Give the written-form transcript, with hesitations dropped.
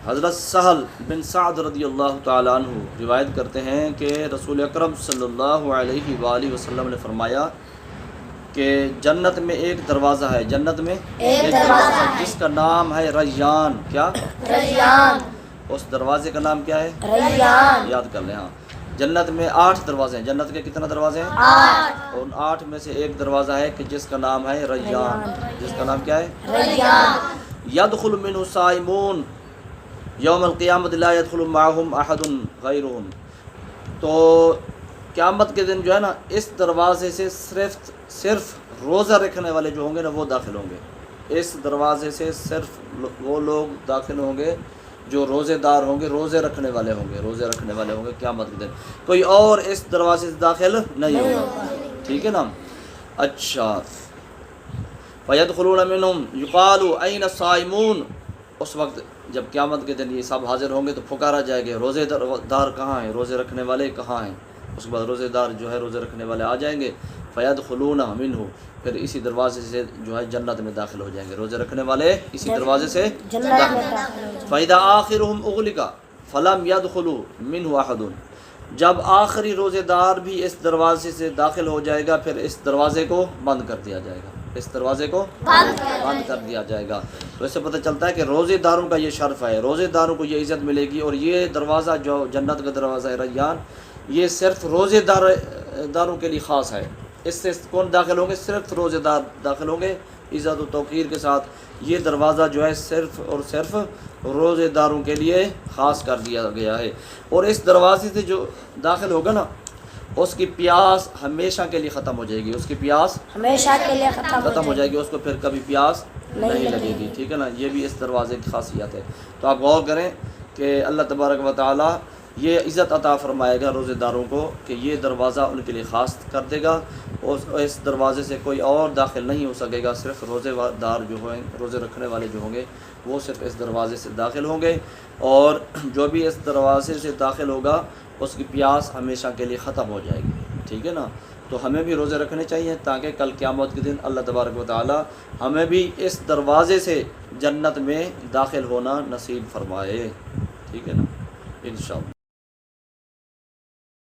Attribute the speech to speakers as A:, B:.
A: حضرت سہل بن سعد رضی اللہ تعالیٰ عنہ روایت کرتے ہیں کہ رسول اکرم صلی اللہ علیہ وآلہ وسلم نے فرمایا کہ جنت میں ایک دروازہ ہے، جنت میں ایک دروازہ ہے جس کا نام ہے ریان۔ کیا؟
B: ریان۔
A: اس دروازے کا نام کیا ہے؟
B: ریان۔
A: یاد کر لیں۔ ہاں، جنت میں 8 دروازے ہیں۔ جنت کے کتنا دروازے ہیں؟
B: 8۔
A: اور ان 8 میں سے ایک دروازہ ہے کہ جس کا نام ہے ریان، جس کا نام کیا ہے؟
B: ریان۔
A: یدخل منہ صائمون یوم القیامت لا يدخل معهم احد غیرهم۔ تو قیامت کے دن جو ہے نا، اس دروازے سے صرف روزہ رکھنے والے جو ہوں گے نا وہ داخل ہوں گے۔ اس دروازے سے صرف وہ لوگ داخل ہوں گے جو روزے دار ہوں گے، روزے رکھنے والے ہوں گے، روزے رکھنے والے ہوں گے قیامت کے دن۔ کوئی اور اس دروازے سے داخل نہیں ہوگا، ٹھیک ہے نا؟ اچھا، فَيَدْخُلُونَ مِنْهُمْ يُقَالُ أَيْنَ الصَّائِمُونَ۔ اس وقت جب قیامت کے دن یہ سب حاضر ہوں گے تو پکارا جائے گا، روزے دار کہاں ہیں، روزے رکھنے والے کہاں ہیں؟ اس کے بعد روزے دار جو ہے، روزے رکھنے والے آ جائیں گے، فَيَدْخُلُونَ مِنْهُ، پھر اسی دروازے سے جو ہے جنت میں داخل ہو جائیں گے، روزے رکھنے والے اسی دروازے سے داخل۔ فَإِذَا آخِرُهُمْ أُغْلِقَ فَلَمْ يَدْخُلُوا مِنْهُ أَحَدٌ۔ جب آخری روزے دار بھی اس دروازے سے داخل ہو جائے گا، پھر اس دروازے کو بند کر دیا جائے گا، اس دروازے کو بند کر دیا جائے گا۔ تو اس سے پتہ چلتا ہے کہ روزے داروں کا یہ شرف ہے، روزے داروں کو یہ عزت ملے گی۔ اور یہ دروازہ جو جنت کا دروازہ ہے ریان، یہ صرف روزے داروں کے لیے خاص ہے۔ اس سے کون داخل ہوں گے؟ صرف روزے دار داخل ہوں گے، عزت و توقیر کے ساتھ۔ یہ دروازہ جو ہے صرف اور صرف روزے داروں کے لیے خاص کر دیا گیا ہے۔ اور اس دروازے سے جو داخل ہوگا نا، اس کی پیاس ہمیشہ کے لیے ختم ہو جائے گی، اس کی پیاس
B: ہمیشہ کے لیے
A: ختم ہو جائے گی، اس کو پھر کبھی پیاس نہیں لگے گی، ٹھیک ہے نا؟ یہ بھی اس دروازے کی خاصیت ہے۔ تو آپ غور کریں کہ اللہ تبارک و تعالی یہ عزت عطا فرمائے گا روزے داروں کو کہ یہ دروازہ ان کے لیے خاص کر دے گا، اور اس دروازے سے کوئی اور داخل نہیں ہو سکے گا، صرف روزے دار جو ہیں، روزے رکھنے والے جو ہوں گے وہ صرف اس دروازے سے داخل ہوں گے۔ اور جو بھی اس دروازے سے داخل ہوگا اس کی پیاس ہمیشہ کے لیے ختم ہو جائے گی، ٹھیک ہے نا؟ تو ہمیں بھی روزے رکھنے چاہیے تاکہ کل قیامت کے دن اللہ تبارک و تعالی ہمیں بھی اس دروازے سے جنت میں داخل ہونا نصیب فرمائے، ٹھیک ہے نا؟ انشاءاللہ۔